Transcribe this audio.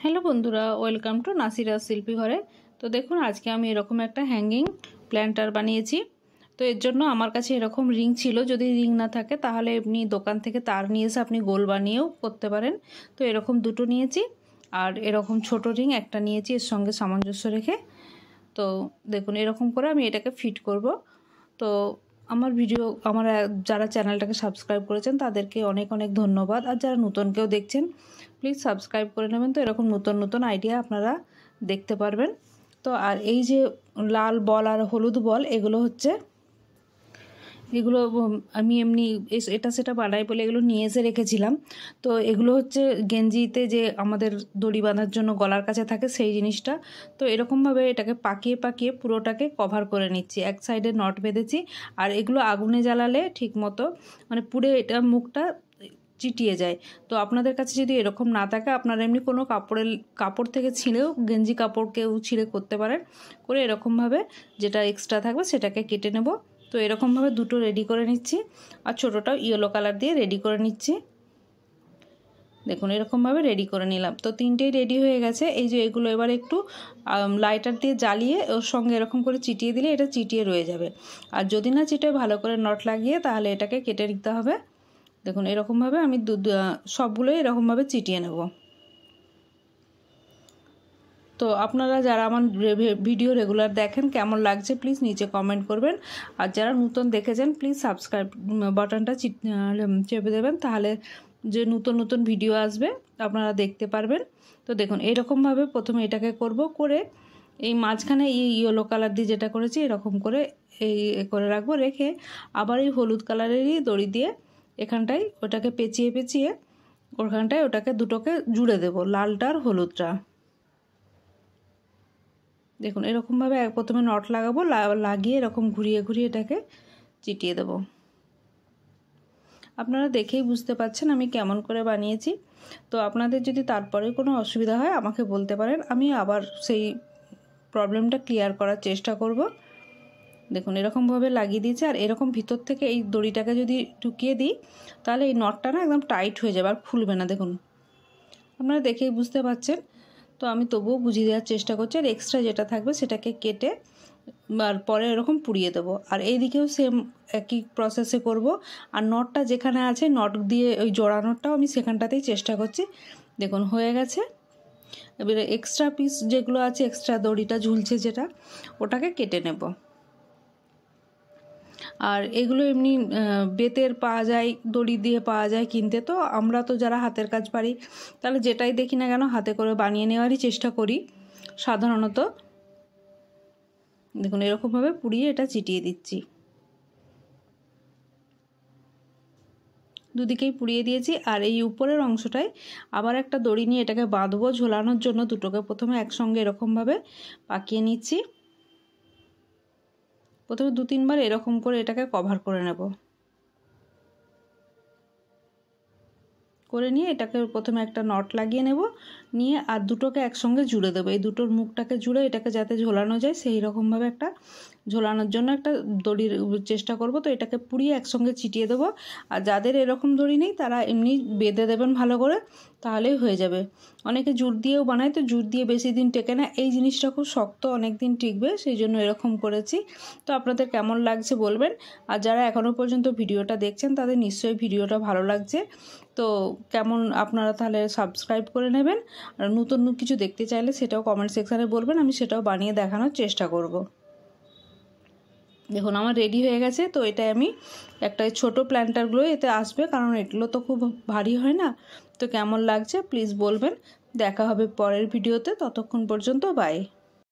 Hello বন্ধুরা, welcome to নাসিরাজ শিল্পী ঘরে। তো দেখুন, আজকে আমি এরকম একটা হ্যাঙ্গিং প্ল্যান্টার বানিয়েছি। তো এর জন্য আমার কাছে এরকম রিং ছিল। যদি রিং না থাকে তাহলে এমনি দোকান থেকে তার নিয়ে এসে আপনি গোল বানিয়েও করতে পারেন। তো এরকম দুটো নিয়েছি, আর এরকম ছোট রিং একটা নিয়েছি এর সঙ্গে সামঞ্জস্য রেখে। তো দেখুন, এরকম করে আমি এটাকে ফিট করব। তো আমার যারা চ্যানেলটাকে সাবস্ক্রাইব করেছেন তাদেরকে অনেক অনেক ধন্যবাদ। আর যারা নতুন কেউ দেখছেন, প্লিজ সাবস্ক্রাইব করে নেবেন। তো এরকম নতুন নতুন আইডিয়া আপনারা দেখতে পারবেন। তো আর এই যে লাল বল আর হলুদ বল, এগুলো আমি এমনি এটা সেটা বানাই বলে এগুলো নিয়ে এসে রেখেছিলাম। তো এগুলো হচ্ছে গেঞ্জিতে যে আমাদের দড়ি বাঁধার জন্য গলার কাছে থাকে সেই জিনিসটা। তো এরকমভাবে এটাকে পাকিয়ে পাকিয়ে পুরোটাকে কভার করে নিচ্ছি। এক সাইডে নট বেঁধেছি। আর এগুলো আগুনে জ্বালালে ঠিক মতো মানে পুড়ে এটা মুখটা চিটিয়ে যায়। তো আপনাদের কাছে যদি এরকম না থাকে, আপনারা এমনি কোনো কাপড় থেকে ছিঁড়েও, গেঞ্জি কাপড়কেও ছিঁড়ে করতে পারেন। করে এরকমভাবে যেটা এক্সট্রা থাকবে সেটাকে কেটে নেব। তো এরকমভাবে দুটো রেডি করে নিচ্ছি, আর ছোটোটাও ইয়েলো কালার দিয়ে রেডি করে নিচ্ছি। দেখুন, এরকমভাবে রেডি করে নিলাম। তো তিনটেই রেডি হয়ে গেছে। এই যে এগুলো এবার একটু লাইটার দিয়ে জ্বালিয়ে ওর সঙ্গে এরকম করে চিটিয়ে দিলে এটা চিটিয়ে রয়ে যাবে। আর যদি না চিটে ভালো করে নট লাগিয়ে তাহলে এটাকে কেটে নিতে হবে। দেখুন, এরকমভাবে আমি সবগুলোই এরকমভাবে চিটিয়ে নেব। তো আপনারা যারা আমার ভিডিও রেগুলার দেখেন, কেমন লাগছে প্লিজ নিচে কমেন্ট করবেন। আর যারা নতুন দেখেছেন প্লিজ সাবস্ক্রাইব বাটনটা চেপে দেবেন, তাহলে যে নতুন নতুন ভিডিও আসবে আপনারা দেখতে পারবেন। তো দেখুন, এরকমভাবে প্রথমে এটাকে করে এই মাঝখানে এই ইয়েলো কালার দিয়ে যেটা করেছি এরকম করে এই করে রাখবো। রেখে আবার এই হলুদ কালারেরই দড়ি দিয়ে এখানটায় ওটাকে পেঁচিয়ে ওখানটায় ওটাকে দুটোকে জুড়ে দেব, লালটা আর হলুদটা। দেখুন, এরকমভাবে প্রথমে নট লাগাবো, লাগিয়ে এরকম ঘুরিয়ে এটাকে চিটিয়ে দেব। আপনারা দেখেই বুঝতে পারছেন আমি কেমন করে বানিয়েছি। তো আপনাদের যদি তারপরে কোনো অসুবিধা হয় আমাকে বলতে পারেন, আমি আবার সেই প্রবলেমটা ক্লিয়ার করার চেষ্টা করব। দেখুন, এরকমভাবে লাগিয়ে দিয়েছি। আর এরকম ভিতর থেকে এই দড়িটাকে যদি ঢুকিয়ে দিই তাহলে এই নটটা না একদম টাইট হয়ে যাবে, আর খুলবে না। দেখুন, আপনারা দেখেই বুঝতে পারছেন। তো আমি তবুও বুঝিয়ে দেওয়ার চেষ্টা করছি। আর এক্সট্রা যেটা থাকবে সেটাকে কেটে আর পরে এরকম পুড়িয়ে দেবো। আর এইদিকেও সেম একই প্রসেসে করব। আর নটটা যেখানে আছে নট দিয়ে ওই জোড়ানোটাও আমি সেখানটাতেই চেষ্টা করছি। দেখুন, হয়ে গেছে। এবারে এক্সট্রা পিস যেগুলো আছে, এক্সট্রা দড়িটা ঝুলছে যেটা, ওটাকে কেটে নেব। আর এগুলো এমনি বেতের পাওয়া যায়, দড়ি দিয়ে পাওয়া যায় কিনতে। তো আমরা তো যারা হাতের কাজ পারি তাহলে যেটাই দেখি না কেন হাতে করে বানিয়ে নেওয়ারই চেষ্টা করি সাধারণত। দেখুন, এরকমভাবে পুড়িয়ে এটা চিটিয়ে দিচ্ছি। দুদিকেই পুড়িয়ে দিয়েছি। আর এই উপরের অংশটায় আবার একটা দড়ি নিয়ে এটাকে বাঁধবো ঝোলানোর জন্য। দুটোকে প্রথমে একসঙ্গে এরকমভাবে পাকিয়ে নিচ্ছি। প্রথমে 2-3 বার এরকম করে এটাকে কভার করে নেব। করে নিয়ে এটাকে প্রথমে একটা নট লাগিয়ে নেব, নিয়ে আর দুটোকে একসঙ্গে জুড়ে দেবো। এই দুটোর মুখটাকে জুড়ে এটাকে যাতে ঝোলানো যায় সেই রকমভাবে একটা ঝোলানোর জন্য একটা দড়ির চেষ্টা করব। তো এটাকে পুড়িয়ে একসঙ্গে চিটিয়ে দেবো। আর যাদের এরকম দড়ি নেই তারা এমনি বেঁধে দেবেন ভালো করে, তাহলেই হয়ে যাবে। অনেকে জুট দিয়েও বানায়, তো জুট দিয়ে বেশি দিন টেকে না। এই জিনিসটা খুব শক্ত, অনেক দিন টিকবে, সেই জন্য এরকম করেছি। তো আপনাদের কেমন লাগছে বলবেন। আর যারা এখনও পর্যন্ত ভিডিওটা দেখছেন তাদের নিশ্চয়ই ভিডিওটা ভালো লাগছে। তো কেমন আপনারা তাহলে সাবস্ক্রাইব করে নেবেন। আর নতুন কিছু দেখতে চাইলে সেটাও কমেন্ট সেকশানে বলবেন, আমি সেটাও বানিয়ে দেখানোর চেষ্টা করব। দেখুন, আমার রেডি হয়ে গেছে। তো এটা আমি একটা ছোটো প্ল্যান্টারগুলো এতে আসবে, কারণ এগুলো তো খুব ভারী হয় না। তো কেমন লাগছে প্লিজ বলবেন। দেখা হবে পরের ভিডিওতে, ততক্ষণ পর্যন্ত বাই।